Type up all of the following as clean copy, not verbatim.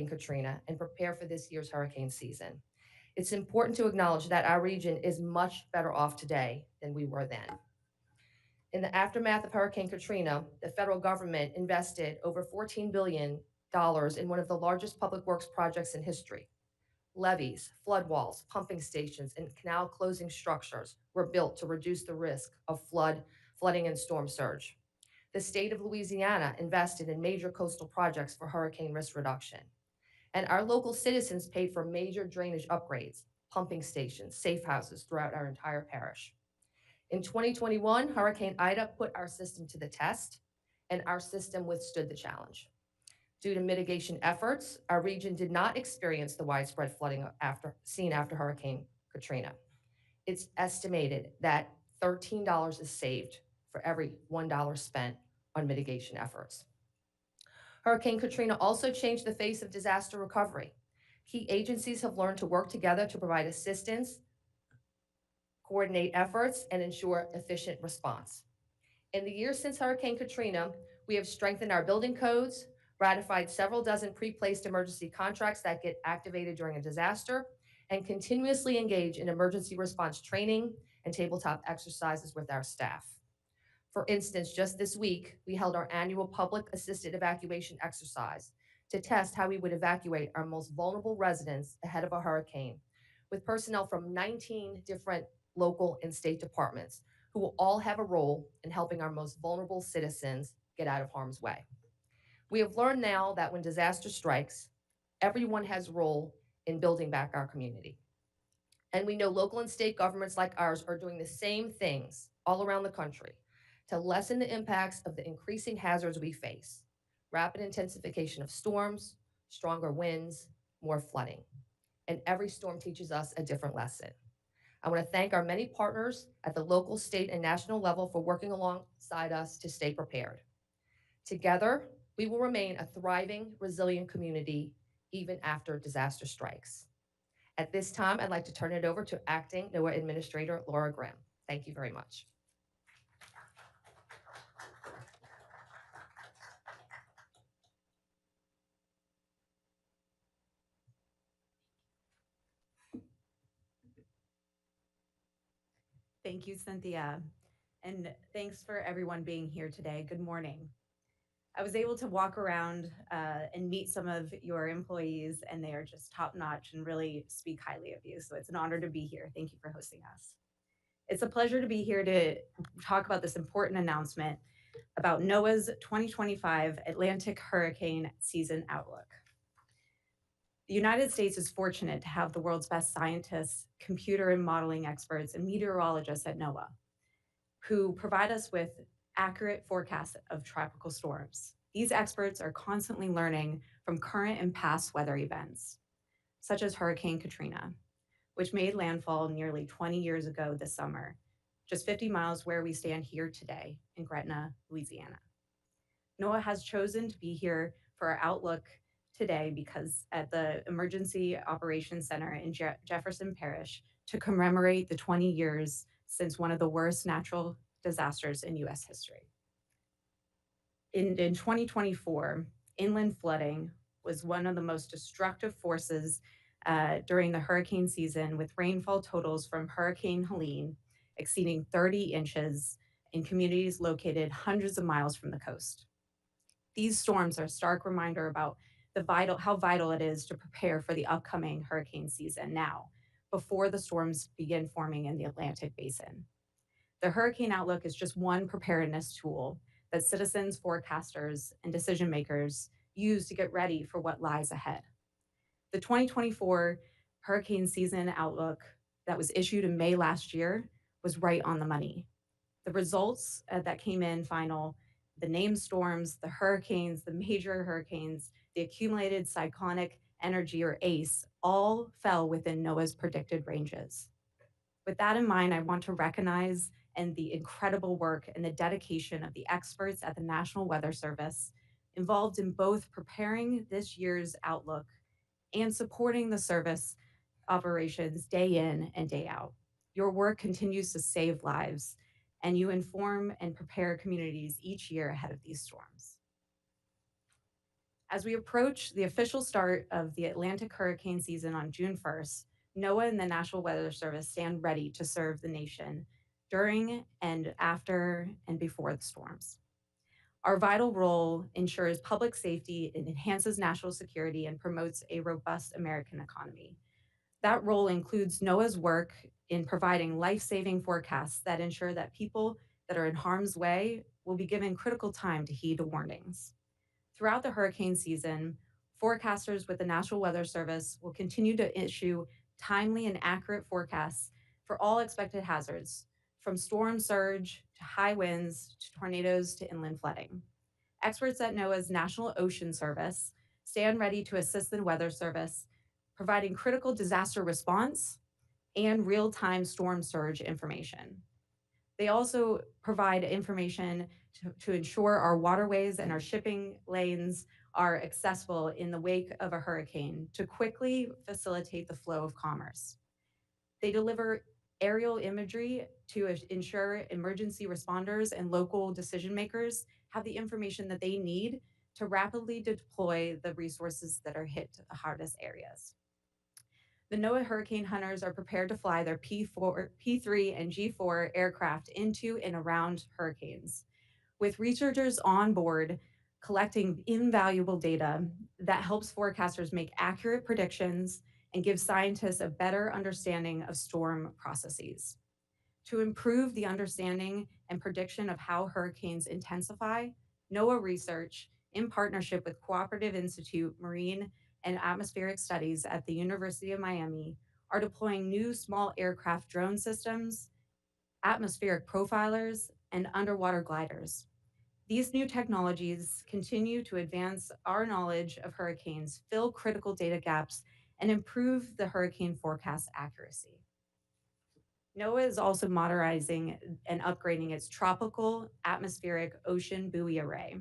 Katrina and prepare for this year's hurricane season. It's important to acknowledge that our region is much better off today than we were then. In the aftermath of Hurricane Katrina, the federal government invested over $14 billion in one of the largest public works projects in history. Levees, flood walls, pumping stations, and canal closing structures were built to reduce the risk of flooding, and storm surge. The state of Louisiana invested in major coastal projects for hurricane risk reduction. And our local citizens paid for major drainage upgrades, pumping stations, safe houses throughout our entire parish. In 2021, Hurricane Ida put our system to the test, and our system withstood the challenge. Due to mitigation efforts, our region did not experience the widespread flooding seen after Hurricane Katrina. It's estimated that $13 is saved for every $1 spent on mitigation efforts. Hurricane Katrina also changed the face of disaster recovery. Key agencies have learned to work together to provide assistance, coordinate efforts, and ensure efficient response. In the years since Hurricane Katrina, we have strengthened our building codes, ratified several dozen pre-placed emergency contracts that get activated during a disaster, and continuously engage in emergency response training and tabletop exercises with our staff. For instance, just this week, we held our annual public assisted evacuation exercise to test how we would evacuate our most vulnerable residents ahead of a hurricane, with personnel from 19 different local and state departments who will all have a role in helping our most vulnerable citizens get out of harm's way. We have learned now that when disaster strikes, everyone has a role in building back our community. And we know local and state governments like ours are doing the same things all around the country to lessen the impacts of the increasing hazards we face: rapid intensification of storms, stronger winds, more flooding. And every storm teaches us a different lesson. I want to thank our many partners at the local, state, and national level for working alongside us to stay prepared. Together, we will remain a thriving, resilient community even after disaster strikes. At this time, I'd like to turn it over to Acting NOAA Administrator Laura Graham. Thank you very much. Thank you, Cynthia. And thanks for everyone being here today. Good morning. I was able to walk around and meet some of your employees, and they are just top notch and really speak highly of you. So it's an honor to be here. Thank you for hosting us. It's a pleasure to be here to talk about this important announcement about NOAA's 2025 Atlantic Hurricane Season Outlook. The United States is fortunate to have the world's best scientists, computer and modeling experts, and meteorologists at NOAA, who provide us with accurate forecasts of tropical storms. These experts are constantly learning from current and past weather events, such as Hurricane Katrina, which made landfall nearly 20 years ago this summer, just 50 miles where we stand here today in Gretna, Louisiana. NOAA has chosen to be here for our outlook today because at the Emergency Operations Center in Jefferson Parish to commemorate the 20 years since one of the worst natural disasters in U.S. history. In 2024, inland flooding was one of the most destructive forces during the hurricane season, with rainfall totals from Hurricane Helene exceeding 30 inches in communities located hundreds of miles from the coast. These storms are a stark reminder about how vital it is to prepare for the upcoming hurricane season now, before the storms begin forming in the Atlantic Basin. The Hurricane Outlook is just one preparedness tool that citizens, forecasters, and decision makers use to get ready for what lies ahead. The 2024 Hurricane Season Outlook that was issued in May last year was right on the money. The results that came in final, the named storms, the hurricanes, the major hurricanes, the accumulated cyclonic energy, or ACE, all fell within NOAA's predicted ranges. With that in mind, I want to recognize the incredible work and the dedication of the experts at the National Weather Service involved in both preparing this year's outlook and supporting the service operations day in and day out. Your work continues to save lives, and you inform and prepare communities each year ahead of these storms. As we approach the official start of the Atlantic hurricane season on June 1st, NOAA and the National Weather Service stand ready to serve the nation during and after and before the storms. Our vital role ensures public safety, it enhances national security, and promotes a robust American economy. That role includes NOAA's work in providing life saving forecasts that ensure that people that are in harm's way will be given critical time to heed warnings. Throughout the hurricane season, forecasters with the National Weather Service will continue to issue timely and accurate forecasts for all expected hazards, from storm surge to high winds to tornadoes to inland flooding. Experts at NOAA's National Ocean Service stand ready to assist the Weather Service, providing critical disaster response and real time storm surge information. They also provide information to ensure our waterways and our shipping lanes are accessible in the wake of a hurricane to quickly facilitate the flow of commerce. They deliver aerial imagery to ensure emergency responders and local decision makers have the information that they need to rapidly deploy the resources that are hit the hardest areas. The NOAA Hurricane Hunters are prepared to fly their P4, P3, and G4 aircraft into and around hurricanes, with researchers on board collecting invaluable data that helps forecasters make accurate predictions and give scientists a better understanding of storm processes. To improve the understanding and prediction of how hurricanes intensify, NOAA Research, in partnership with Cooperative Institute Marine and Atmospheric Studies at the University of Miami, are deploying new small aircraft drone systems, atmospheric profilers, and underwater gliders. These new technologies continue to advance our knowledge of hurricanes, fill critical data gaps, and improve the hurricane forecast accuracy. NOAA is also modernizing and upgrading its tropical atmospheric ocean buoy array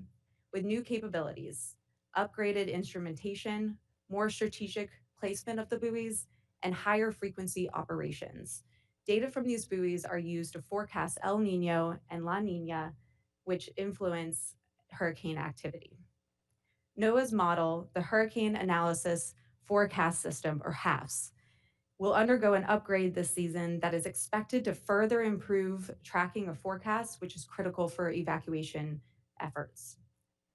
with new capabilities, upgraded instrumentation, more strategic placement of the buoys, and higher frequency operations. Data from these buoys are used to forecast El Nino and La Nina, which influence hurricane activity. NOAA's model, the Hurricane Analysis Forecast System, or HAFS, will undergo an upgrade this season that is expected to further improve tracking of forecasts, which is critical for evacuation efforts.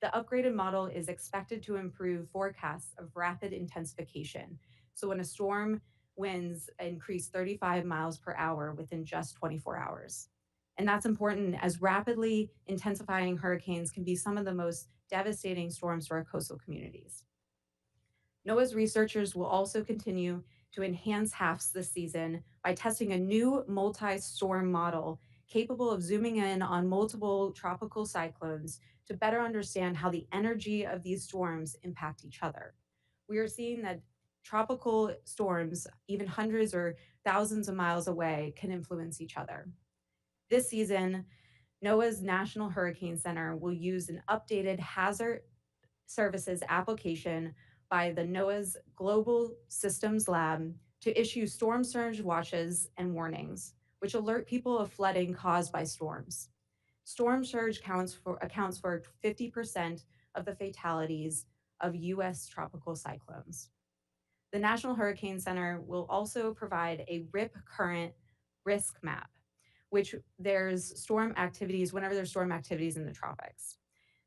The upgraded model is expected to improve forecasts of rapid intensification. So when a storm winds increase 35 miles per hour within just 24 hours. And that's important as rapidly intensifying hurricanes can be some of the most devastating storms for our coastal communities. NOAA's researchers will also continue to enhance HAFS this season by testing a new multi storm model capable of zooming in on multiple tropical cyclones to better understand how the energy of these storms impact each other. We are seeing that tropical storms, even hundreds or thousands of miles away, can influence each other. This season, NOAA's National Hurricane Center will use an updated hazard services application by the NOAA's Global Systems Lab to issue storm surge watches and warnings, which alert people of flooding caused by storms. Storm surge accounts for 50% of the fatalities of US tropical cyclones. The National Hurricane Center will also provide a RIP current risk map, which there's storm activities whenever there's storm activities in the tropics.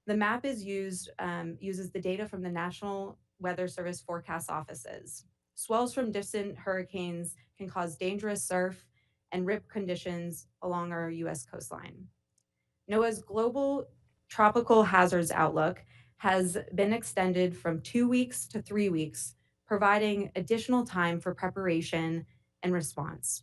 The map uses the data from the National Weather Service forecast offices. Swells from distant hurricanes can cause dangerous surf and rip conditions along our U.S. coastline. NOAA's global tropical hazards outlook has been extended from 2 weeks to 3 weeks, providing additional time for preparation and response.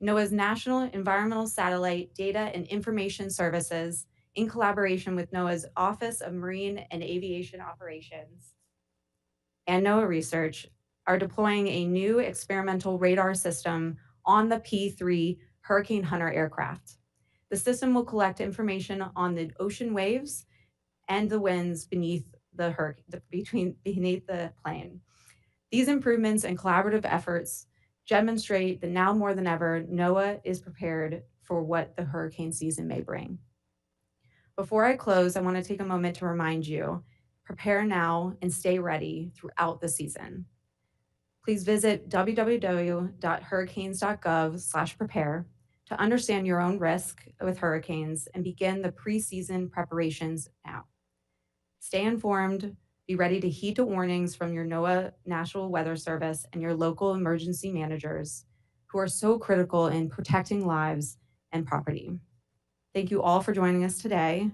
NOAA's National Environmental Satellite Data and Information Services, in collaboration with NOAA's Office of Marine and Aviation Operations and NOAA Research, are deploying a new experimental radar system on the P3 Hurricane Hunter aircraft. The system will collect information on the ocean waves and the winds beneath beneath the plane. These improvements and collaborative efforts demonstrate that now more than ever, NOAA is prepared for what the hurricane season may bring. Before I close, I want to take a moment to remind you Prepare now and stay ready throughout the season. Please visit www.hurricanes.gov/prepare to understand your own risk with hurricanes and begin the preseason preparations now. Stay informed, be ready to heed the warnings from your NOAA National Weather Service and your local emergency managers, who are so critical in protecting lives and property. Thank you all for joining us today.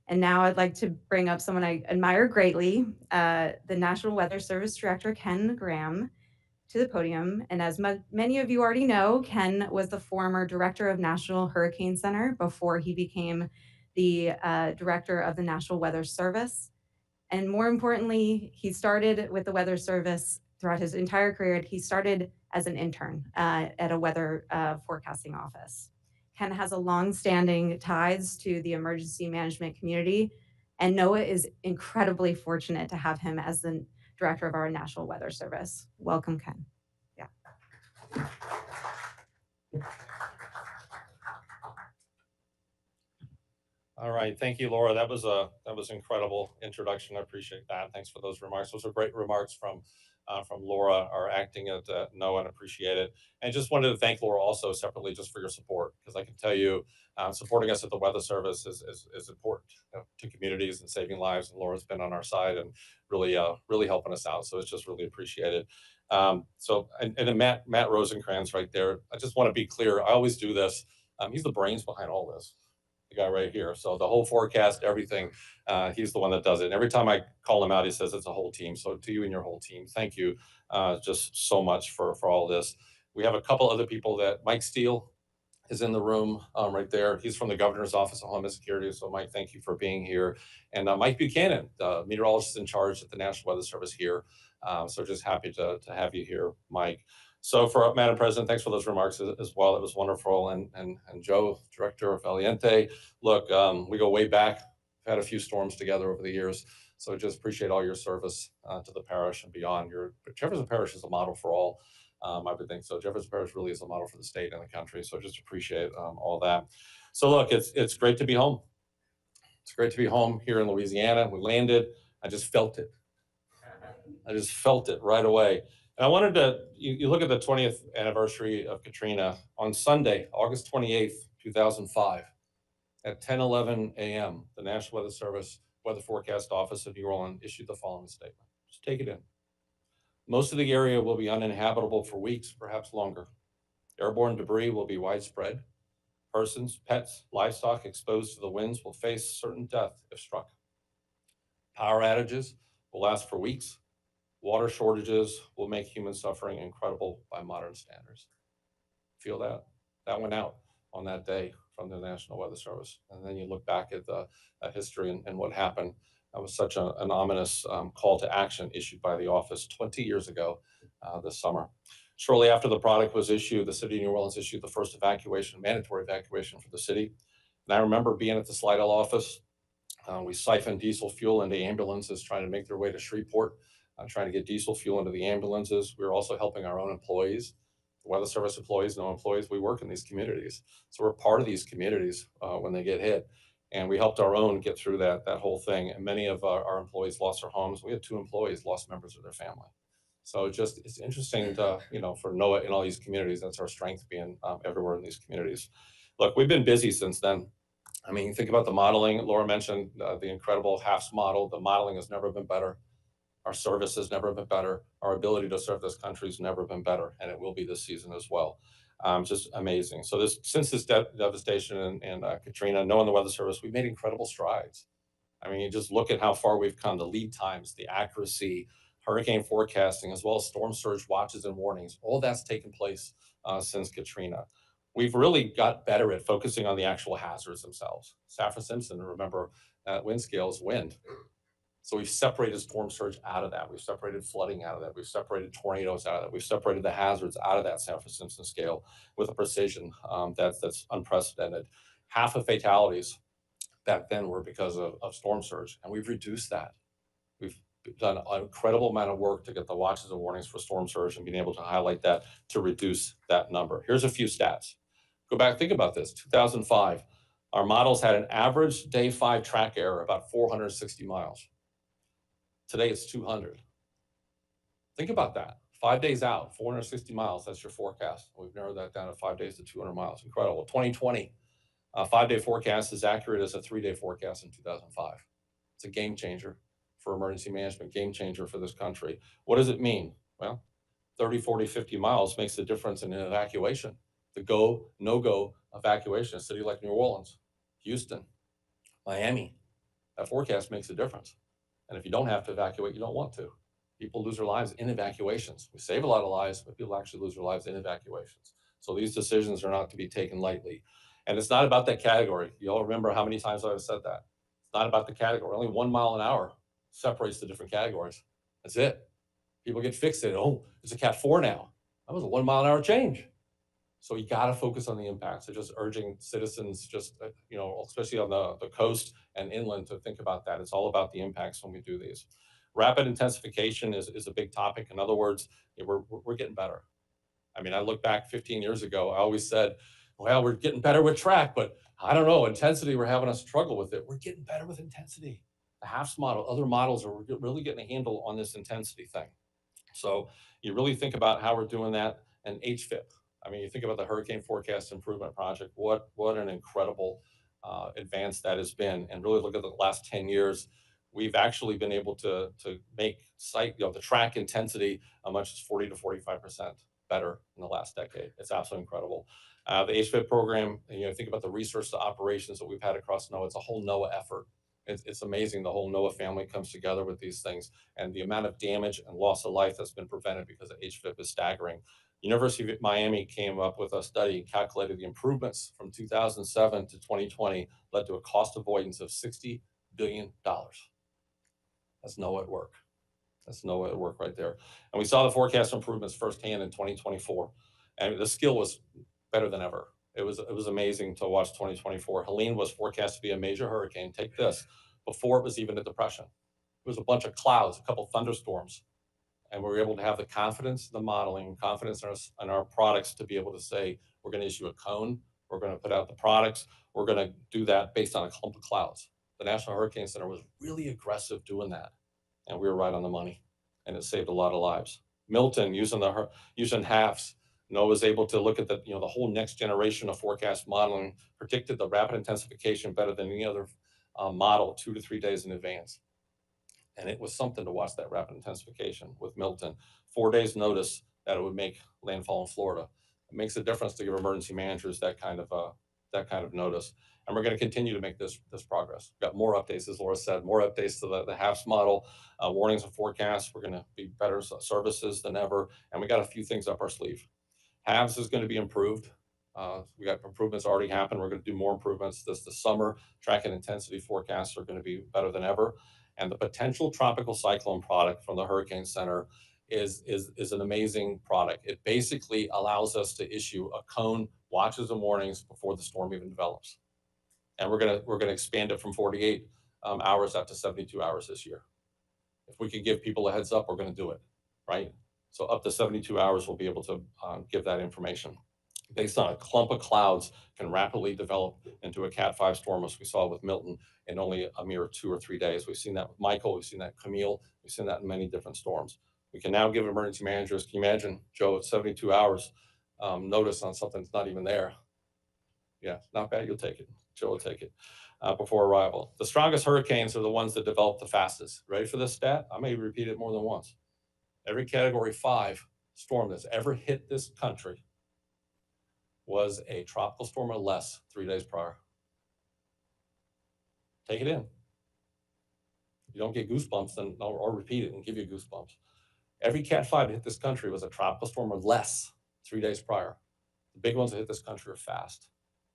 And now I'd like to bring up someone I admire greatly, the National Weather Service Director, Ken Graham, to the podium. And as many of you already know, Ken was the former director of National Hurricane Center before he became the director of the National Weather Service. And more importantly, he started with the Weather Service throughout his entire career. He started as an intern at a weather forecasting office. Ken has a long-standing ties to the emergency management community, and NOAA is incredibly fortunate to have him as the director of our National Weather Service. Welcome, Ken. Yeah. All right, thank you, Laura. That was incredible introduction. I appreciate that. Thanks for those remarks. Those are great remarks from Laura, our acting at NOAA, and appreciate it. And just wanted to thank Laura also separately just for your support, because I can tell you, supporting us at the Weather Service is important to communities and saving lives. And Laura's been on our side and really helping us out. So it's just really appreciated. And then Matt Rosencrantz right there. I just want to be clear. I always do this. He's the brains behind all this. The guy right here. So the whole forecast, everything, he's the one that does it. And every time I call him out, he says it's a whole team. So to you and your whole team, thank you just so much for all this. We have a couple other people that Mike Steele is in the room right there. He's from the Governor's Office of Homeland Security. So Mike, thank you for being here. And Mike Buchanan, the meteorologist in charge at the National Weather Service here. So just happy to have you here, Mike. So for Madam President, thanks for those remarks as well. It was wonderful. And Joe, Director Valiente, look, we go way back. We've had a few storms together over the years. So just appreciate all your service to the parish and beyond. Jefferson Parish is a model for all. I would think so. Jefferson Parish really is a model for the state and the country. So just appreciate all that. So look, it's great to be home. It's great to be home here in Louisiana. We landed. I just felt it. I just felt it right away. And I wanted to, you look at the 20th anniversary of Katrina on Sunday, August 28th, 2005, at 10:11 a.m., the National Weather Service Weather Forecast Office of New Orleans issued the following statement. Just take it in. Most of the area will be uninhabitable for weeks, perhaps longer. Airborne debris will be widespread. Persons, pets, livestock exposed to the winds will face certain death if struck. Power outages will last for weeks. Water shortages will make human suffering incredible by modern standards. Feel that? That went out on that day from the National Weather Service. And then you look back at the history and what happened. That was such an ominous call to action issued by the office 20 years ago this summer. Shortly after the product was issued, the city of New Orleans issued the first mandatory evacuation for the city. And I remember being at the Slidell office. We siphoned diesel fuel into ambulances trying to make their way to Shreveport. Trying to get diesel fuel into the ambulances. We were also helping our own employees, the Weather Service employees, no employees. We work in these communities. So we're part of these communities when they get hit. And we helped our own get through that whole thing. And many of our employees lost their homes. We had 2 employees lost members of their family. So it's interesting to, for NOAA in all these communities, that's our strength being everywhere in these communities. Look, we've been busy since then. I mean, think about the modeling. Laura mentioned the incredible HAFS model. The modeling has never been better. Our service has never been better. Our ability to serve this country has never been better, and it will be this season as well. Just amazing. So since this devastation and Katrina, knowing the Weather Service, we've made incredible strides. I mean, you just look at how far we've come, the lead times, the accuracy, hurricane forecasting, as well as storm surge watches and warnings. All that's taken place since Katrina. We've really got better at focusing on the actual hazards themselves. Saffir-Simpson, remember, wind scale is wind. So we've separated storm surge out of that. We've separated flooding out of that. We've separated tornadoes out of that. We've separated the hazards out of that Saffir-Simpson scale with a precision that's unprecedented. Half of fatalities back then were because of storm surge, and we've reduced that. We've done an incredible amount of work to get the watches and warnings for storm surge and being able to highlight that to reduce that number. Here's a few stats. Go back, think about this. 2005, our models had an average day 5 track error about 460 miles. Today it's 200. Think about that. 5 days out, 460 miles, that's your forecast. We've narrowed that down to 5 days to 200 miles. Incredible. 2020, 5-day forecast is accurate as a 3-day forecast in 2005. It's a game changer for emergency management, game changer for this country. What does it mean? Well, 30, 40, 50 miles makes a difference in an evacuation. The go, no-go evacuation, a city like New Orleans, Houston, Miami, that forecast makes a difference. And if you don't have to evacuate, you don't want to. People lose their lives in evacuations. We save a lot of lives, but people actually lose their lives in evacuations. So these decisions are not to be taken lightly. And it's not about that category. You all remember how many times I've said that. It's not about the category. Only 1 mile an hour separates the different categories. That's it. People get fixated. Oh, it's a Cat 4 now. That was a 1 mile an hour change. So you got to focus on the impacts. So just urging citizens, just especially on the coast and inland, to think about that. It's all about the impacts when we do these. Rapid intensification is a big topic. In other words, we're getting better. I mean, I look back 15 years ago. I always said, "Well, we're getting better with track, but I don't know, intensity. We're having a struggle with it." We're getting better with intensity. The HAFS model, other models are really getting a handle on this intensity thing. So you really think about how we're doing that. And HFIP. I mean, you think about the Hurricane Forecast Improvement Project. What an incredible advance that has been. And really look at the last 10 years. We've actually been able to make the track intensity as much as 40 to 45% better in the last decade. It's absolutely incredible. The HFIP program, think about the research to operations that we've had across NOAA. It's a whole NOAA effort. It's amazing the whole NOAA family comes together with these things, and the amount of damage and loss of life that's been prevented because of HFIP is staggering. University of Miami came up with a study and calculated the improvements from 2007 to 2020 led to a cost avoidance of $60 billion. That's NOAA at work. That's NOAA at work right there. And we saw the forecast improvements firsthand in 2024. And the skill was better than ever. It was amazing to watch 2024. Helene was forecast to be a major hurricane. Take this, before it was even a depression. It was a bunch of clouds, a couple thunderstorms. And we were able to have the confidence, the modeling, confidence in our products to be able to say, we're going to issue a cone, we're going to put out the products, we're going to do that based on a clump of clouds. The National Hurricane Center was really aggressive doing that. And we were right on the money. And it saved a lot of lives. Milton, using HAFS, NOAA was able to look at the whole next generation of forecast modeling, predicted the rapid intensification better than any other model 2 to 3 days in advance. And it was something to watch that rapid intensification with Milton. 4 days notice that it would make landfall in Florida. It makes a difference to give emergency managers that kind of notice. And we're going to continue to make this progress. We've got more updates, as Laura said, more updates to the HAFS model, warnings and forecasts. We're going to be better services than ever. And we got a few things up our sleeve. HAVS is going to be improved. We got improvements already happened. We're going to do more improvements this summer. Track and intensity forecasts are going to be better than ever. And the potential tropical cyclone product from the Hurricane Center is an amazing product. It basically allows us to issue a cone, watches and warnings before the storm even develops. And we're gonna expand it from 48 hours out to 72 hours this year. If we can give people a heads up, we're going to do it, right? So up to 72 hours, we'll be able to give that information. Based on a clump of clouds, can rapidly develop into a Cat 5 storm, as we saw with Milton, in only a mere 2 or 3 days. We've seen that with Michael, we've seen that Camille, we've seen that in many different storms. We can now give emergency managers, can you imagine, Joe, at 72 hours notice on something that's not even there? Yeah, not bad, you'll take it. Joe will take it before arrival. The strongest hurricanes are the ones that develop the fastest. Ready for this stat? I may repeat it more than once. Every Category 5 storm that's ever hit this country was a tropical storm or less 3 days prior. Take it in. If you don't get goosebumps, then I'll repeat it and give you goosebumps. Every Cat 5 that hit this country was a tropical storm or less 3 days prior. The big ones that hit this country are fast.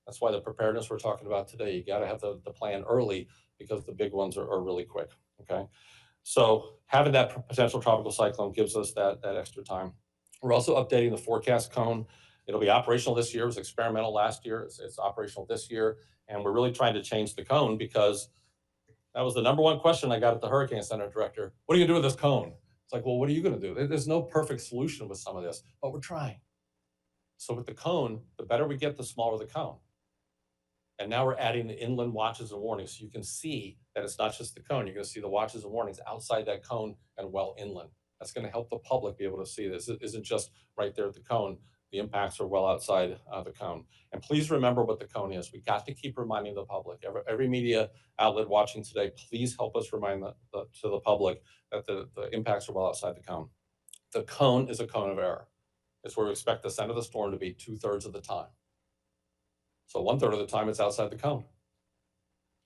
That's why the preparedness we're talking about today, you got to have the plan early, because the big ones are really quick, okay? So having that potential tropical cyclone gives us that extra time. We're also updating the forecast cone. It'll be operational this year. It was experimental last year. It's operational this year. And we're really trying to change the cone, because that was the number one question I got at the Hurricane Center director. What are you going to do with this cone? It's like, well, what are you going to do? There's no perfect solution with some of this, but we're trying. So with the cone, the better we get, the smaller the cone. And now we're adding the inland watches and warnings. So you can see that it's not just the cone. You're going to see the watches and warnings outside that cone and well inland. That's going to help the public be able to see this. It isn't just right there at the cone. The impacts are well outside the cone. And please remember what the cone is. We got to keep reminding the public. Every media outlet watching today, please help us remind to the public that the impacts are well outside the cone. The cone is a cone of error. It's where we expect the center of the storm to be 2/3 of the time. So 1/3 of the time it's outside the cone.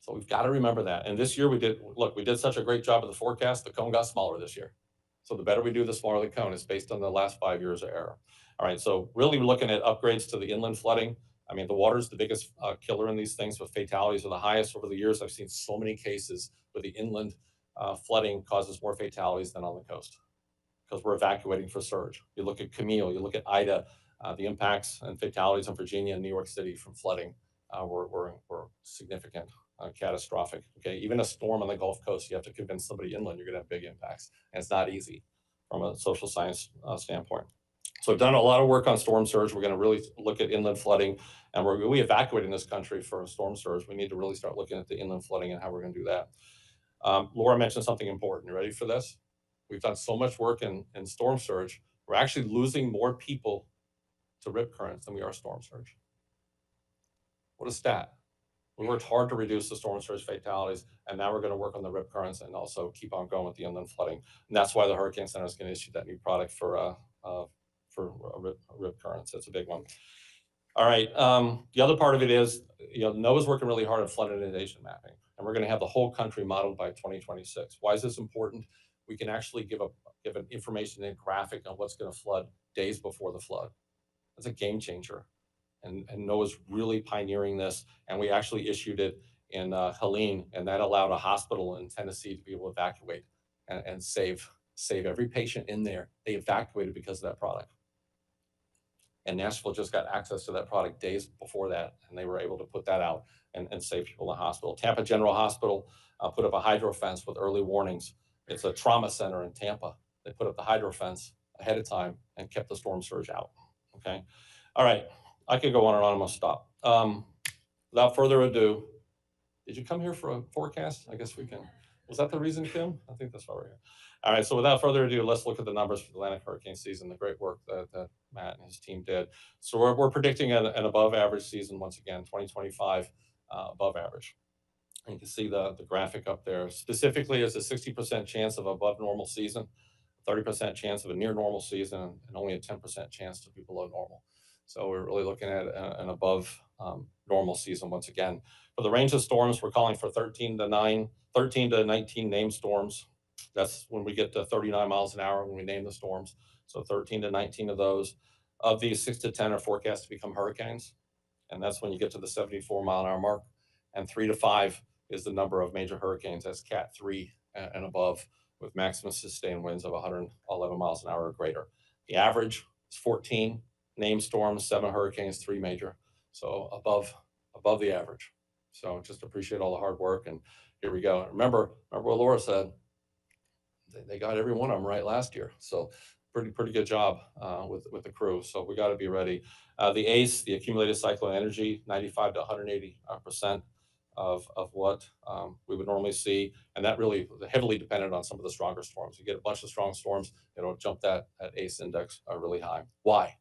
So we've got to remember that. And this year we did such a great job of the forecast, the cone got smaller this year. So the better we do, the smaller the cone. It's based on the last 5 years of error. All right, so really looking at upgrades to the inland flooding. I mean, the water is the biggest killer in these things, with fatalities are the highest over the years. I've seen so many cases where the inland flooding causes more fatalities than on the coast because we're evacuating for surge. You look at Camille, you look at Ida, the impacts and fatalities in Virginia and New York City from flooding were significant, catastrophic. Okay, even a storm on the Gulf Coast, you have to convince somebody inland you're going to have big impacts, and it's not easy from a social science standpoint. So I've done a lot of work on storm surge. We're going to really look at inland flooding, and we evacuating this country for storm surge. We need to really start looking at the inland flooding and how we're going to do that. Laura mentioned something important. You ready for this? We've done so much work in storm surge. We're actually losing more people to rip currents than we are storm surge. What a stat. We worked hard to reduce the storm surge fatalities, and now we're going to work on the rip currents and also keep on going with the inland flooding. And that's why the Hurricane Center is going to issue that new product for rip currents. That's a big one. All right. The other part of it is, NOAA's working really hard on flood inundation mapping, and we're going to have the whole country modeled by 2026. Why is this important? We can actually give an information and graphic on what's going to flood days before the flood. That's a game changer. And NOAA's really pioneering this, and we actually issued it in Helene, and that allowed a hospital in Tennessee to be able to evacuate and save every patient in there. They evacuated because of that product. And Nashville just got access to that product days before that, and they were able to put that out and save people in the hospital. Tampa General Hospital put up a hydro fence with early warnings. It's a trauma center in Tampa. They put up the hydro fence ahead of time and kept the storm surge out. Okay. All right. I could go on and on. I'm going to stop. Without further ado, did you come here for a forecast? I guess we can. Was that the reason, Kim? I think that's why we're here. All right. So without further ado, let's look at the numbers for the Atlantic hurricane season, the great work that Matt and his team did. So we're predicting an above average season once again, 2025 above average. And you can see the graphic up there. Specifically, it's a 60% chance of above normal season, 30% chance of a near normal season, and only a 10% chance to be below normal. So we're really looking at an above normal season once again. For the range of storms, we're calling for 13 to 19 named storms. That's when we get to 39 miles an hour when we name the storms. So 13 to 19 of those. Of these, 6 to 10 are forecast to become hurricanes. And that's when you get to the 74-mile-an-hour mark. And 3 to 5 is the number of major hurricanes. That's Cat 3 and above, with maximum sustained winds of 111 miles an hour or greater. The average is 14 named storms, 7 hurricanes, 3 major. So above the average. So just appreciate all the hard work. And here we go. Remember what Laura said. They got every one of them right last year. So pretty good job with the crew. So we got to be ready. The ACE, the accumulated cyclone energy, 95 to 180% of what we would normally see. And that really heavily dependent on some of the stronger storms. You get a bunch of strong storms, it'll jump that ACE index really high. Why?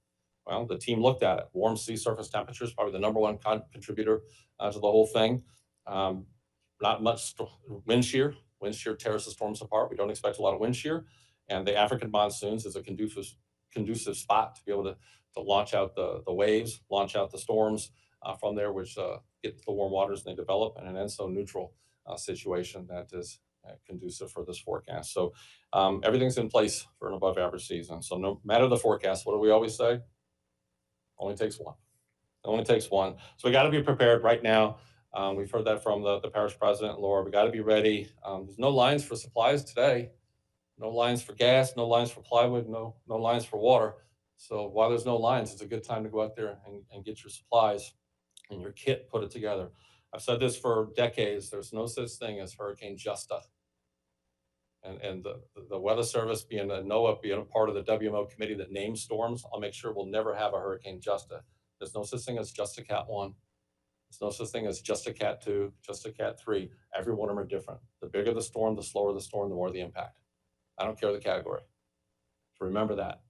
Well, the team looked at it. Warm sea surface temperatures, probably the number one contributor to the whole thing. Not much wind shear. Wind shear tears the storms apart. We don't expect a lot of wind shear. And the African monsoons is a conducive spot to be able to launch out the waves, launch out the storms from there, which get the warm waters and they develop in an ENSO neutral situation that is conducive for this forecast. So everything's in place for an above average season. So no matter the forecast, what do we always say? Only takes one. It only takes one. So we got to be prepared right now. We've heard that from the parish president, Laura. We got to be ready. There's no lines for supplies today. No lines for gas, no lines for plywood, no lines for water. So while there's no lines, it's a good time to go out there and get your supplies and your kit, put it together. I've said this for decades. There's no such thing as Hurricane Justa. And the Weather Service being a NOAA, being a part of the WMO committee that names storms, I'll make sure we'll never have a Hurricane Justa. There's no such thing as Justa Cat 1. There's no such thing as just a Cat 2, just a Cat 3. Every one of them are different. The bigger the storm, the slower the storm, the more the impact. I don't care the category. So remember that.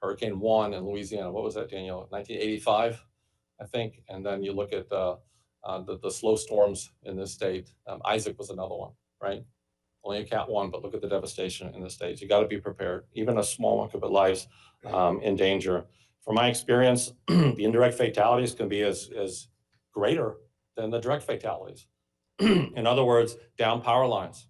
Hurricane 1 in Louisiana, what was that, Danielle? 1985, I think. And then you look at the slow storms in this state. Isaac was another one, right? Only a Cat 1, but look at the devastation in the states. You got to be prepared. Even a small one could put lives in danger. From my experience, the indirect fatalities can be as greater than the direct fatalities. In other words, down power lines.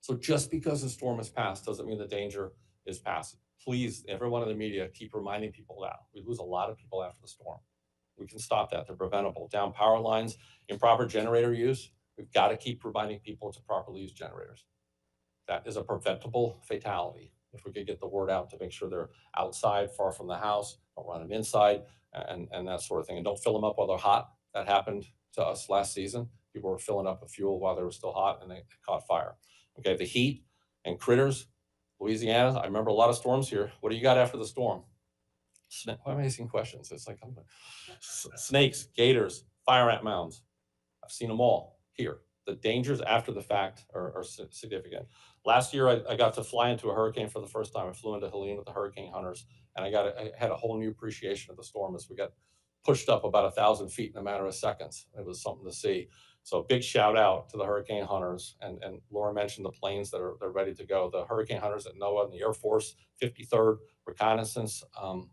So just because the storm has passed doesn't mean the danger is past. Please, everyone in the media, keep reminding people that. We lose a lot of people after the storm. We can stop that. They're preventable. Down power lines, improper generator use, we've got to keep reminding people to properly use generators. That is a preventable fatality. If we could get the word out to make sure they're outside, far from the house, don't run them inside, and that sort of thing. And don't fill them up while they're hot. That happened to us last season. People were filling up with fuel while they were still hot and they caught fire. Okay, the heat and critters, Louisiana, I remember a lot of storms here. What do you got after the storm? What amazing questions. It's like snakes, gators, fire ant mounds. I've seen them all here. The dangers after the fact are significant. Last year, I got to fly into a hurricane for the first time. I flew into Helene with the hurricane hunters, and I had a whole new appreciation of the storm as we got pushed up about 1,000 feet in a matter of seconds. It was something to see. So big shout out to the hurricane hunters. And Laura mentioned the planes that they're ready to go. The hurricane hunters at NOAA and the Air Force, 53rd Reconnaissance,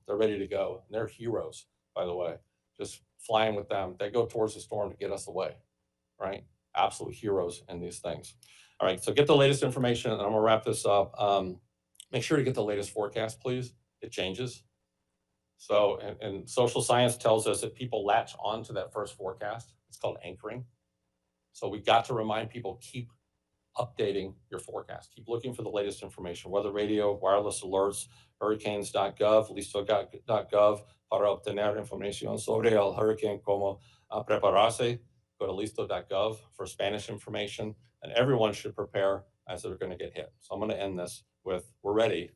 they're ready to go. And they're heroes, by the way. Just flying with them. They go towards the storm to get us away, right? Absolute heroes in these things. All right, so get the latest information, and I'm gonna wrap this up. Make sure to get the latest forecast, please. It changes. So, and social science tells us that people latch onto that first forecast. It's called anchoring. So we got to remind people, keep updating your forecast. Keep looking for the latest information, weather radio, wireless alerts, hurricanes.gov, listo.gov, para obtener información sobre el hurricane, como prepararse. Go to listo.gov for Spanish information, and everyone should prepare as they're going to get hit. So I'm going to end this with, we're ready.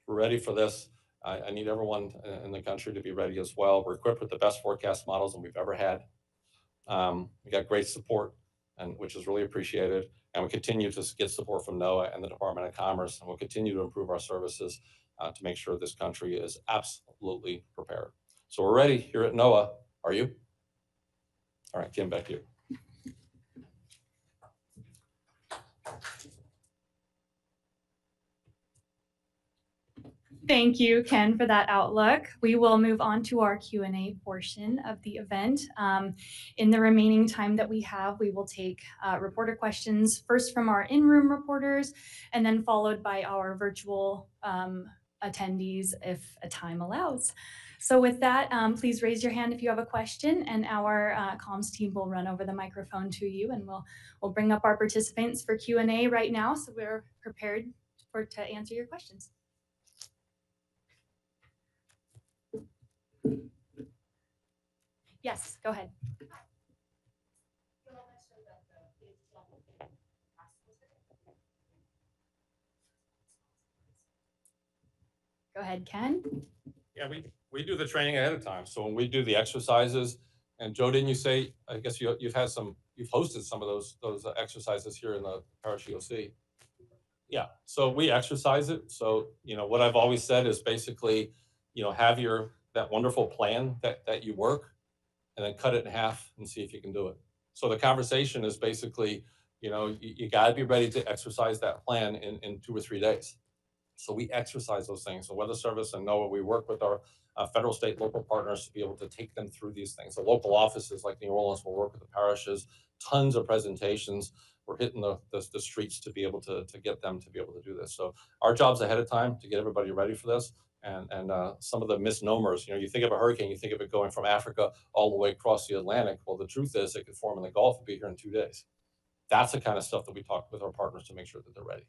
We're ready for this. I need everyone in the country to be ready as well. We're equipped with the best forecast models than we've ever had. We got great support, and which is really appreciated. And we continue to get support from NOAA and the Department of Commerce, and we'll continue to improve our services to make sure this country is absolutely prepared. So we're ready here at NOAA. Are you? All right, Kim, back to you. Thank you, Ken, for that outlook. We will move on to our Q&A portion of the event. In the remaining time that we have, we will take reporter questions, first from our in-room reporters, and then followed by our virtual attendees if time allows. So with that, please raise your hand if you have a question, and our comms team will run over the microphone to you, and we'll bring up our participants for Q&A right now, so we're prepared to answer your questions. Yes, go ahead. Go ahead, Ken. Yeah, we do the training ahead of time. So when we do the exercises, and Joe, didn't you say, I guess you've hosted some of those exercises here in the Parish EOC. Yeah, so we exercise it. So, what I've always said is basically, have that wonderful plan that you work, and then cut it in half and see if you can do it. So the conversation is basically, you gotta be ready to exercise that plan in 2 or 3 days. So we exercise those things. So Weather Service and NOAA, we work with our federal, state, local partners to be able to take them through these things. The local offices like New Orleans will work with the parishes, tons of presentations. We're hitting the streets to be able to get them to be able to do this. So our job's ahead of time to get everybody ready for this. And some of the misnomers, you think of a hurricane, you think of it going from Africa all the way across the Atlantic. Well, the truth is it could form in the Gulf and be here in 2 days. That's the kind of stuff that we talk with our partners to make sure that they're ready.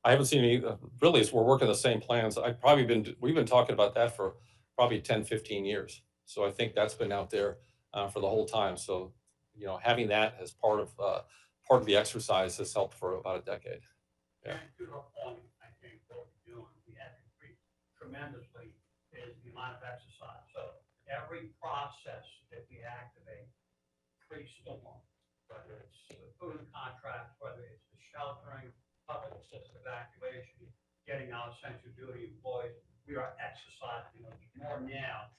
I haven't seen any, really, as we're working the same plans. We've been talking about that for probably 10, 15 years. So I think that's been out there for the whole time. So, having that as part of the exercise has helped for about a decade. Yeah. And to the point, I think what we're doing, we have increased tremendously is the amount of exercise. So every process that we activate pre-storm, whether it's the food contract, whether it's the sheltering, public assist evacuation, getting our essential duty employees, we are exercising more now.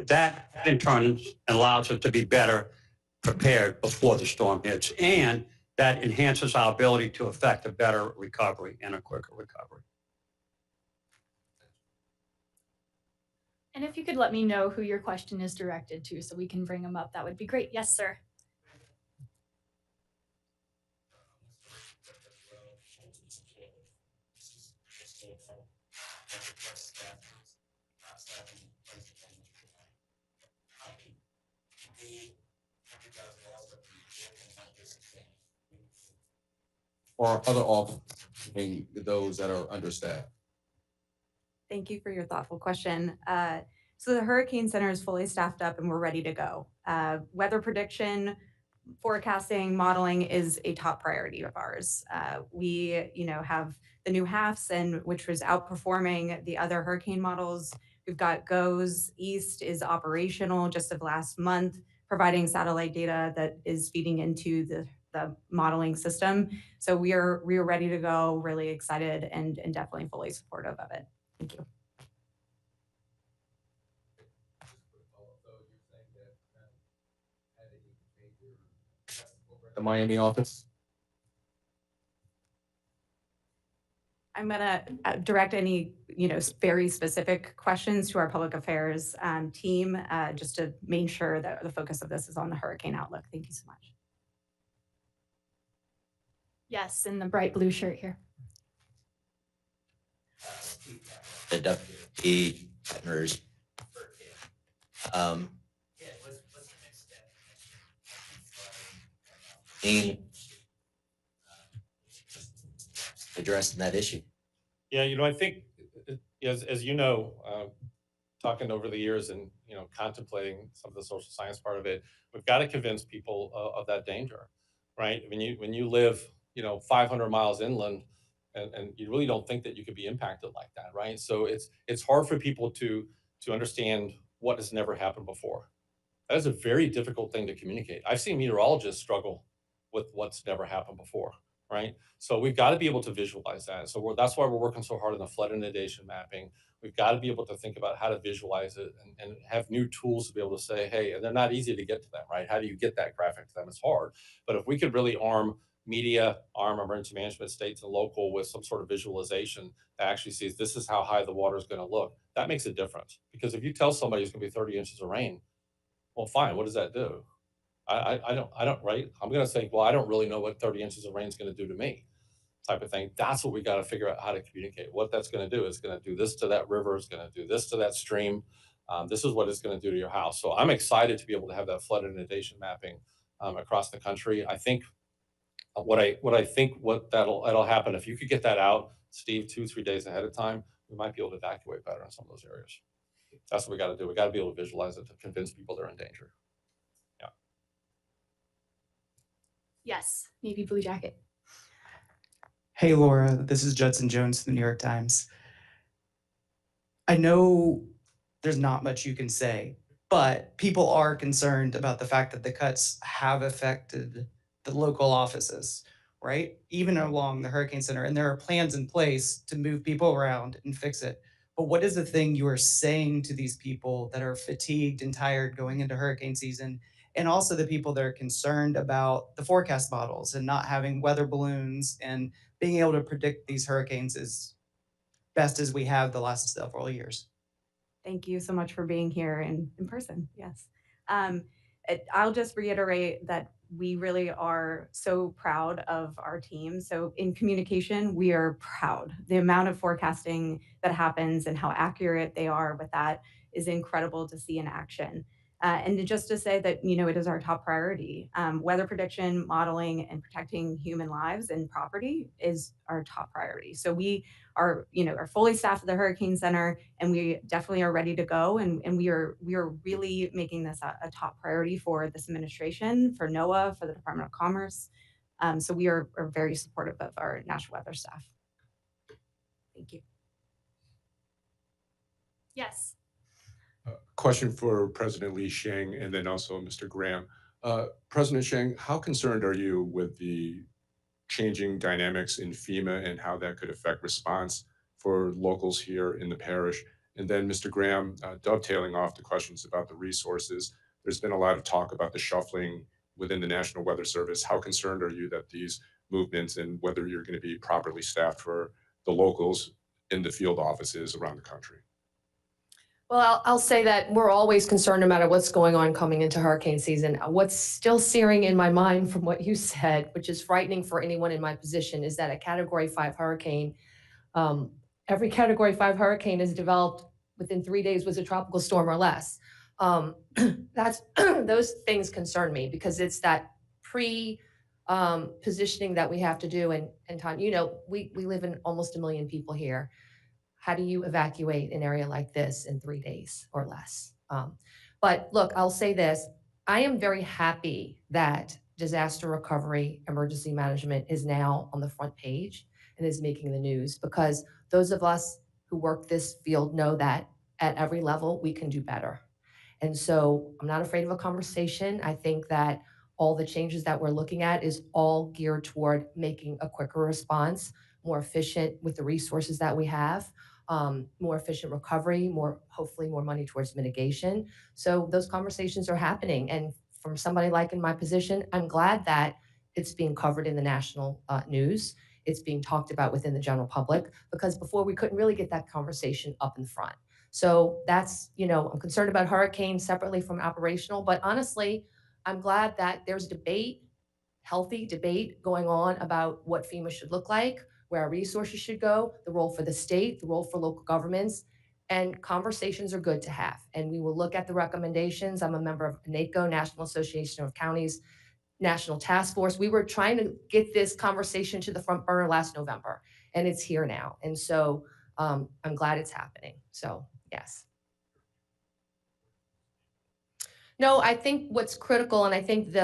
That in turn allows us to be better prepared before the storm hits, and that enhances our ability to effect a better recovery and a quicker recovery. And if you could let me know who your question is directed to so we can bring them up, that would be great. Yes, sir. Or other officers, those that are understaffed? Thank you for your thoughtful question. So the Hurricane Center is fully staffed up and we're ready to go. Weather prediction, forecasting, modeling is a top priority of ours. We, have the new HAFs and which was outperforming the other hurricane models. We've got GOES East is operational just of last month, providing satellite data that is feeding into the modeling system. So we are ready to go, really excited and definitely fully supportive of it. Thank you. The Miami office? I'm gonna direct any, very specific questions to our public affairs team, just to make sure that the focus of this is on the hurricane outlook. Thank you so much. Yes, in the bright blue shirt here. The deputy partners. What's the next step? In addressing that issue. Yeah, I think as you know, talking over the years and contemplating some of the social science part of it, we've got to convince people of that danger, right? When you live 500 miles inland, and you really don't think that you could be impacted like that, right? So it's hard for people to understand what has never happened before. That is a very difficult thing to communicate. I've seen meteorologists struggle with what's never happened before, right? So we've got to be able to visualize that. So that's why we're working so hard on the flood inundation mapping. We've got to be able to think about how to visualize it and have new tools to be able to say, hey, and they're not easy to get to them, right? How do you get that graphic to them? It's hard. But if we could really arm media, arm emergency management, states and local with some sort of visualization that actually sees this is how high the water is going to look, that makes a difference. Because if you tell somebody it's going to be 30 inches of rain, well, fine, what does that do? I don't, right? I'm going to say, well, I don't really know what 30 inches of rain is going to do to me, type of thing. That's what we got to figure out how to communicate. What that's going to do is going to do this to that river, it's going to do this to that stream. This is what it's going to do to your house. So I'm excited to be able to have that flood inundation mapping across the country. I think what that'll happen, if you could get that out, Steve, 2-3 days ahead of time, we might be able to evacuate better in some of those areas. That's what we got to do. We got to be able to visualize it to convince people they're in danger. Yeah. Yes, navy blue jacket. Hey, Laura, this is Judson Jones from the New York Times. I know there's not much you can say, but people are concerned about the fact that the cuts have affected the local offices, right? Even along the Hurricane Center, and there are plans in place to move people around and fix it. But what is the thing you are saying to these people that are fatigued and tired going into hurricane season, and also the people that are concerned about the forecast models and not having weather balloons and being able to predict these hurricanes as best as we have the last several years? Thank you so much for being here in person. Yes. I'll just reiterate that we really are so proud of our team. So in communication, we are proud. The amount of forecasting that happens and how accurate they are with that is incredible to see in action. And just to say that, it is our top priority. Weather prediction, modeling, and protecting human lives and property is our top priority. So we are fully staffed at the Hurricane Center, and we definitely are ready to go. And we are really making this a top priority for this administration, for NOAA, for the Department of Commerce. So we are very supportive of our National Weather staff. Thank you. Yes. Question for President Lee Sheng and then also Mr. Graham. President Sheng, how concerned are you with the changing dynamics in FEMA and how that could affect response for locals here in the parish? And then Mr. Graham, dovetailing off the questions about the resources, there's been a lot of talk about the shuffling within the National Weather Service. How concerned are you that these movements and whether you're going to be properly staffed for the locals in the field offices around the country? Well, I'll say that we're always concerned no matter what's going on coming into hurricane season. What's still searing in my mind from what you said, which is frightening for anyone in my position, is that a Category 5 hurricane, every Category 5 hurricane is developed within 3 days was a tropical storm or less. That's those things concern me because it's that positioning that we have to do. And time, we live in almost 1 million people here. How do you evacuate an area like this in 3 days or less? But look, I'll say this. I am very happy that disaster recovery emergency management is now on the front page and is making the news, because those of us who work this field know that at every level we can do better. And so I'm not afraid of a conversation. I think that all the changes that we're looking at is all geared toward making a quicker response, more efficient with the resources that we have, more efficient recovery, hopefully more money towards mitigation. So those conversations are happening. And from somebody like in my position, I'm glad that it's being covered in the national news. It's being talked about within the general public, because before we couldn't really get that conversation up in front. So that's, I'm concerned about hurricanes separately from operational, but honestly, I'm glad that there's debate, healthy debate going on about what FEMA should look like, where our resources should go, the role for the state, the role for local governments, and conversations are good to have. And we will look at the recommendations. I'm a member of NACO, National Association of Counties, National Task Force. We were trying to get this conversation to the front burner last November, and it's here now. And so I'm glad it's happening. So yes. No, I think what's critical, and I think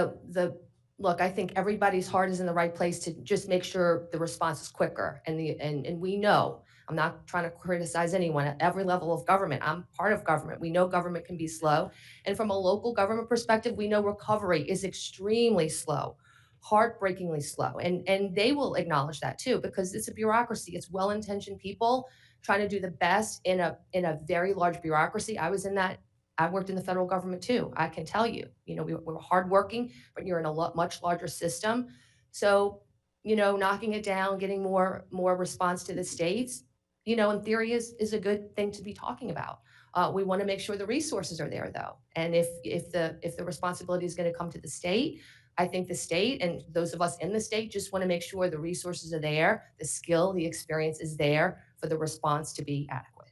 look, I think everybody's heart is in the right place to just make sure the response is quicker. And we know, I'm not trying to criticize anyone at every level of government. I'm part of government. We know government can be slow. And from a local government perspective, we know recovery is extremely slow, heartbreakingly slow. And they will acknowledge that too, because it's a bureaucracy. It's well-intentioned people trying to do the best in a very large bureaucracy. I worked in the federal government too. I can tell you, we're hardworking, but you're in a much larger system. So, knocking it down, getting more response to the states, in theory is a good thing to be talking about. We want to make sure the resources are there though. And if the responsibility is going to come to the state, I think the state and those of us in the state just want to make sure the resources are there, the skill, the experience is there for the response to be adequate.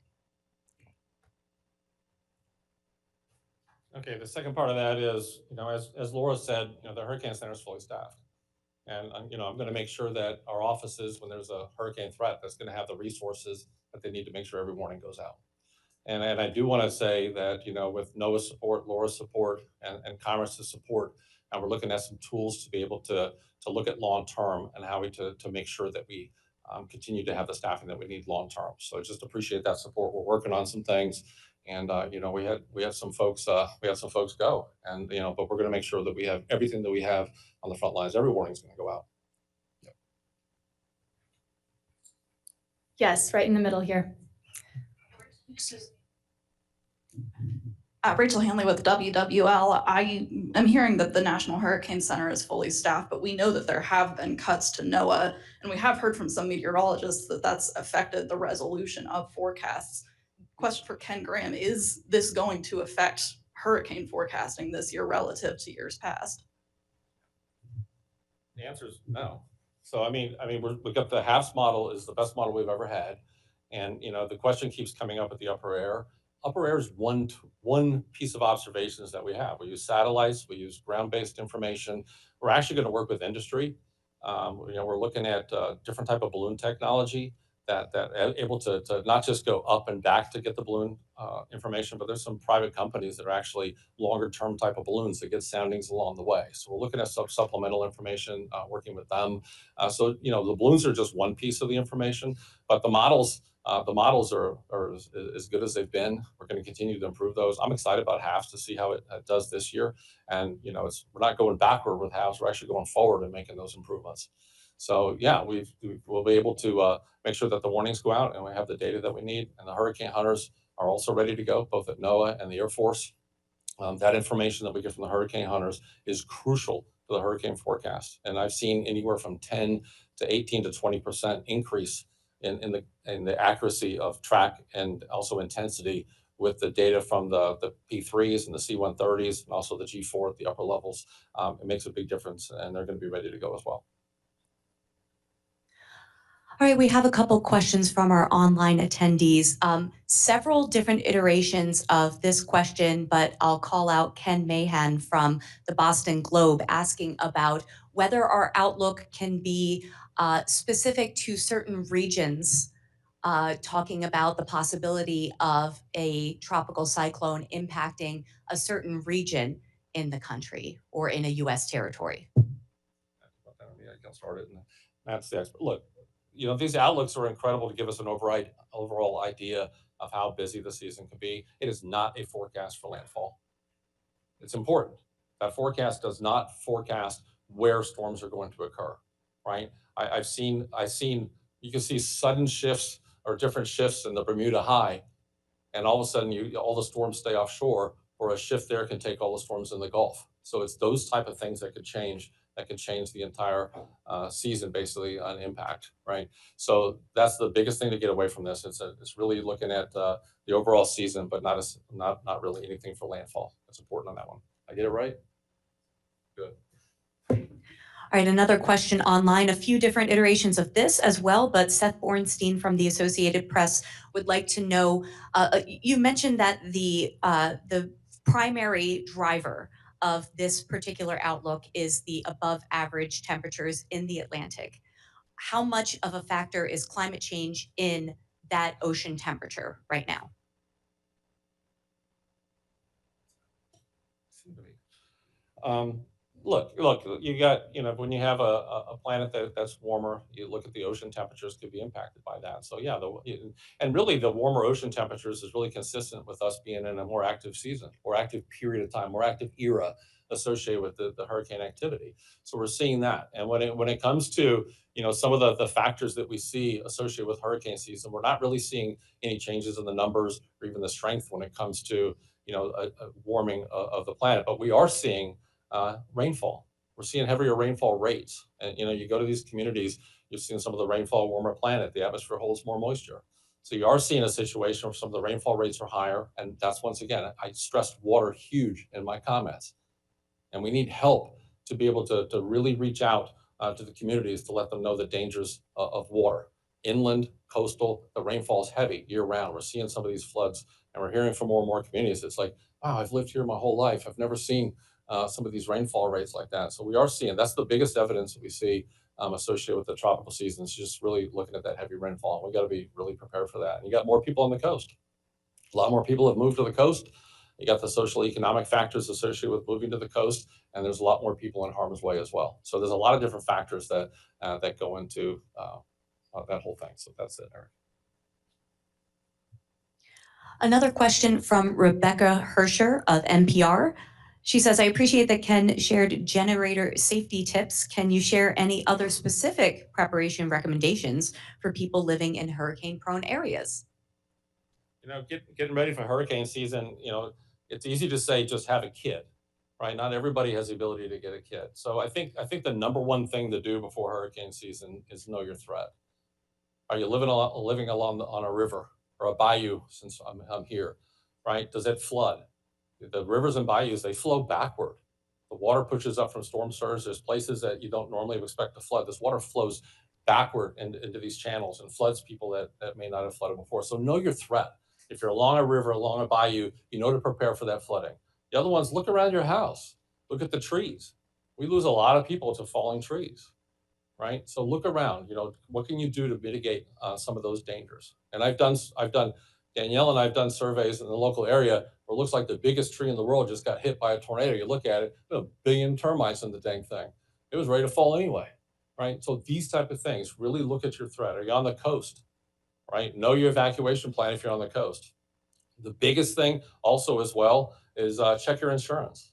Okay, the second part of that is, as Laura said, the Hurricane Center is fully staffed. And, I'm going to make sure that our offices, when there's a hurricane threat, that's going to have the resources that they need to make sure every warning goes out. And I do want to say that, with NOAA support, Laura's support, and Congress's support, and we're looking at some tools to be able to look at long-term and how to make sure that we continue to have the staffing that we need long-term. So just appreciate that support. We're working on some things. And we had some folks go, and but we're going to make sure that we have everything that we have on the front lines. Every warning is going to go out. Yep. Yes, right in the middle here. Rachel Hanley with WWL. I am hearing that the National Hurricane Center is fully staffed, but we know that there have been cuts to NOAA, and we have heard from some meteorologists that that's affected the resolution of forecasts. Question for Ken Graham, is this going to affect hurricane forecasting this year relative to years past? The answer is no. So we've got the HAFS model is the best model we've ever had, and the question keeps coming up at the upper air. Upper air is one piece of observations that we have. We use satellites, we use ground-based information. We're actually going to work with industry. We're looking at different type of balloon technology able to not just go up and back to get the balloon information, but there's some private companies that are actually longer term type of balloons that get soundings along the way. So we're looking at some supplemental information, working with them. So the balloons are just one piece of the information, but the models are as good as they've been. We're going to continue to improve those. I'm excited about HAFS to see how it does this year. And we're not going backward with HAFS. We're actually going forward and making those improvements. So yeah, we'll be able to make sure that the warnings go out and we have the data that we need. And the hurricane hunters are also ready to go, both at NOAA and the Air Force. That information that we get from the hurricane hunters is crucial for the hurricane forecast. And I've seen anywhere from 10 to 18 to 20% increase in the accuracy of track and also intensity with the data from the P3s and the C-130s and also the G4 at the upper levels. It makes a big difference, and they're going to be ready to go as well. All right, we have a couple questions from our online attendees. Several different iterations of this question, but I'll call out Ken Mahan from the Boston Globe asking about whether our outlook can be specific to certain regions, talking about the possibility of a tropical cyclone impacting a certain region in the country or in a U.S. territory. I can start it, and Matt's the expert. Look, these outlooks are incredible to give us an overall idea of how busy the season can be. It is not a forecast for landfall. It's important. That forecast does not forecast where storms are going to occur, right? I've seen, you can see sudden shifts or different shifts in the Bermuda High, and all of a sudden all the storms stay offshore, or a shift there can take all the storms in the Gulf. So it's those type of things that could change the entire season basically on impact, right? So that's the biggest thing to get away from this. It's really looking at the overall season, but not really anything for landfall. That's important on that one. I get it right? Good. All right, another question online, a few different iterations of this as well, but Seth Bornstein from the Associated Press would like to know, you mentioned that the primary driver of this particular outlook is the above average temperatures in the Atlantic. How much of a factor is climate change in that ocean temperature right now? Look, you got, when you have a planet that's warmer, you look at the ocean temperatures could be impacted by that. So yeah, and really the warmer ocean temperatures is really consistent with us being in a more active season, more active period of time, more active era associated with the hurricane activity. So we're seeing that. And when it comes to, some of the factors that we see associated with hurricane season, we're not really seeing any changes in the numbers or even the strength when it comes to, a warming of the planet. But we are seeing rainfall. We're seeing heavier rainfall rates. And, you go to these communities, you're seeing some of the rainfall, warmer planet, the atmosphere holds more moisture. So you are seeing a situation where some of the rainfall rates are higher. And that's, once again, I stressed water huge in my comments. And we need help to be able to really reach out to the communities to let them know the dangers of water. Inland, coastal, the rainfall is heavy year round. We're seeing some of these floods, and we're hearing from more and more communities. It's like, wow, I've lived here my whole life. I've never seen some of these rainfall rates like that. So we are seeing, that's the biggest evidence that we see associated with the tropical seasons, just really looking at that heavy rainfall. We got to be really prepared for that. And you got more people on the coast. A lot more people have moved to the coast. You got the social economic factors associated with moving to the coast, and there's a lot more people in harm's way as well. So there's a lot of different factors that go into that whole thing. So that's it, Eric. Another question from Rebecca Hersher of NPR. She says, I appreciate that Ken shared generator safety tips. Can you share any other specific preparation recommendations for people living in hurricane-prone areas? Getting ready for hurricane season, it's easy to say just have a kit, right? Not everybody has the ability to get a kit. So I think the number one thing to do before hurricane season is know your threat. Are you living along on a river or a bayou, since I'm here, right? Does it flood? The rivers and bayous, they flow backward. The water pushes up from storm surge. There's places that you don't normally expect to flood. This water flows backward into these channels and floods people that may not have flooded before. So know your threat. If you're along a river, along a bayou, you know to prepare for that flooding. The other ones, look around your house. Look at the trees. We lose a lot of people to falling trees, right? So look around, what can you do to mitigate some of those dangers? And Danielle and I've done surveys in the local area where it looks like the biggest tree in the world just got hit by a tornado. You look at it, a billion termites in the dang thing. It was ready to fall anyway, right? So these type of things, really look at your threat. Are you on the coast, right? Know your evacuation plan if you're on the coast. The biggest thing also as well is check your insurance.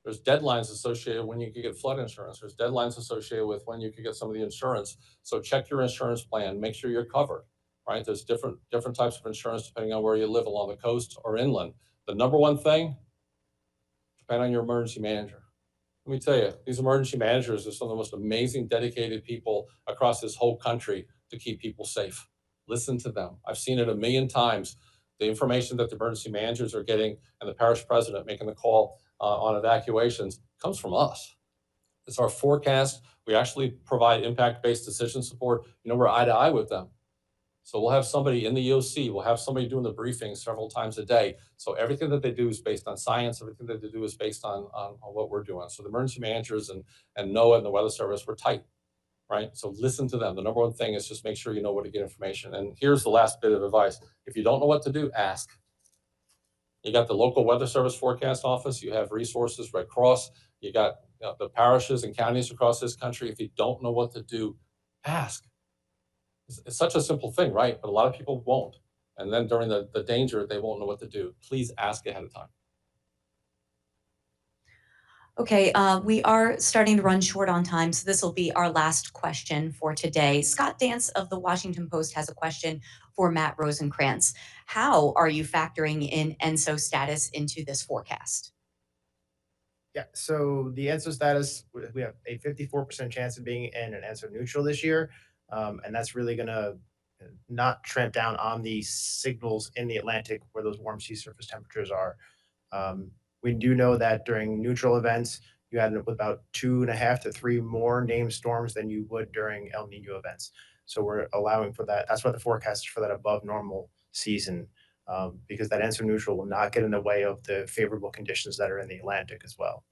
There's deadlines associated when you can get flood insurance. There's deadlines associated with when you can get some of the insurance. So check your insurance plan, make sure you're covered, right? There's different types of insurance depending on where you live along the coast or inland. The number one thing, depend on your emergency manager. Let me tell you, these emergency managers are some of the most amazing, dedicated people across this whole country to keep people safe. Listen to them. I've seen it a million times. The information that the emergency managers are getting and the parish president making the call on evacuations comes from us. It's our forecast. We actually provide impact-based decision support. We're eye to eye with them. So we'll have somebody in the EOC, we'll have somebody doing the briefings several times a day. So everything that they do is based on science, everything that they do is based on what we're doing. So the emergency managers and NOAA and the Weather Service, we're tight, right? So listen to them. The number one thing is just make sure you know where to get information. And here's the last bit of advice. If you don't know what to do, ask. You got the local Weather Service forecast office, you have resources, Red Cross, you got the parishes and counties across this country. If you don't know what to do, ask. It's such a simple thing, right? But a lot of people won't. And then during the danger, they won't know what to do. Please ask ahead of time. Okay, we are starting to run short on time, so this will be our last question for today. Scott Dance of the Washington Post has a question for Matt Rosenkrantz. How are you factoring in ENSO status into this forecast? Yeah, so the ENSO status, we have a 54% chance of being in an ENSO neutral this year. And that's really going to not tramp down on the signals in the Atlantic where those warm sea surface temperatures are. We do know that during neutral events, you had about 2.5 to 3 more named storms than you would during El Nino events. So we're allowing for that. That's why the forecast is for that above normal season, because that ENSO neutral will not get in the way of the favorable conditions that are in the Atlantic as well.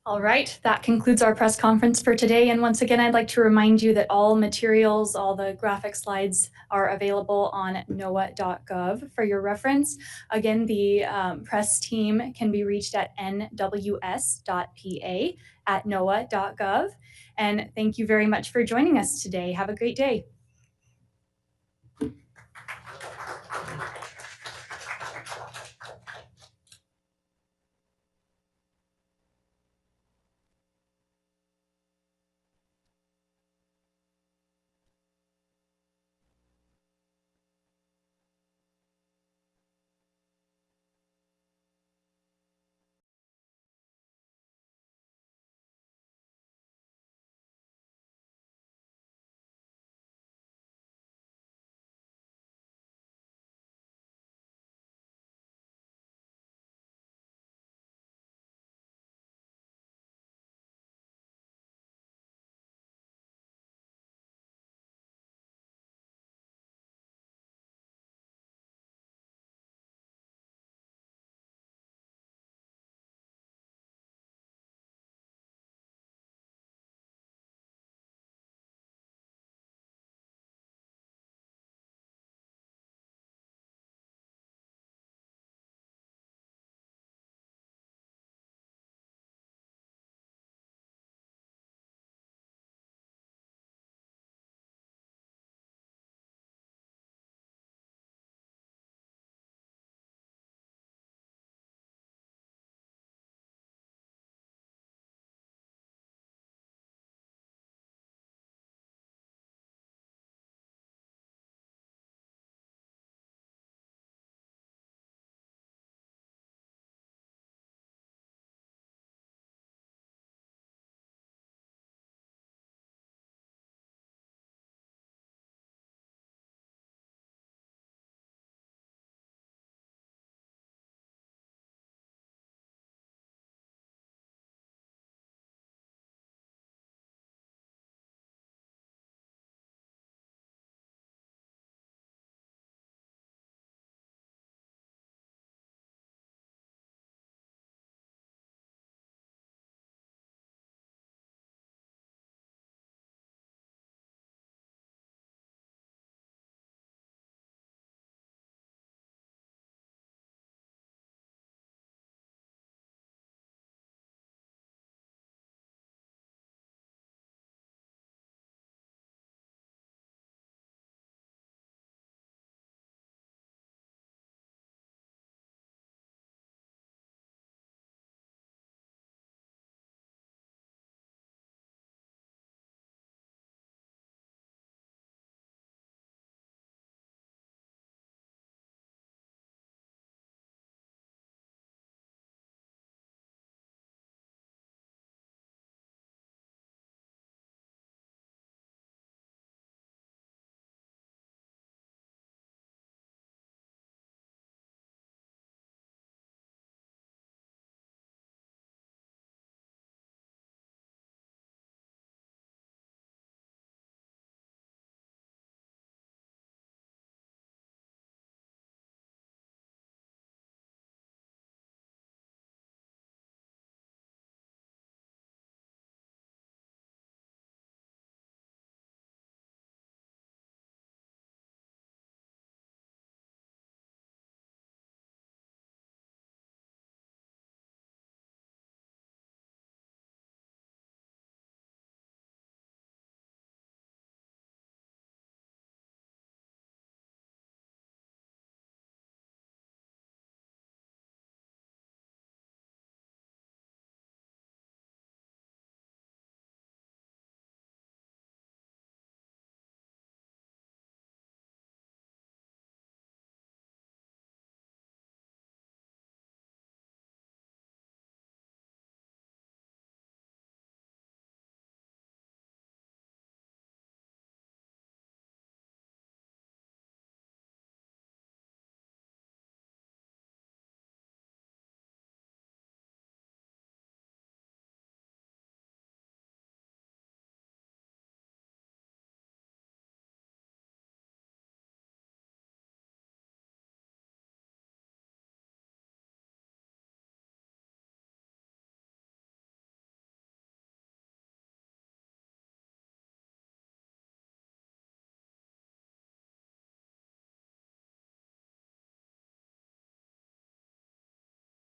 All right, that concludes our press conference for today. And once again, I'd like to remind you that all materials, all the graphic slides are available on NOAA.gov for your reference. Again, the press team can be reached at nws.pa@noaa.gov. And thank you very much for joining us today. Have a great day.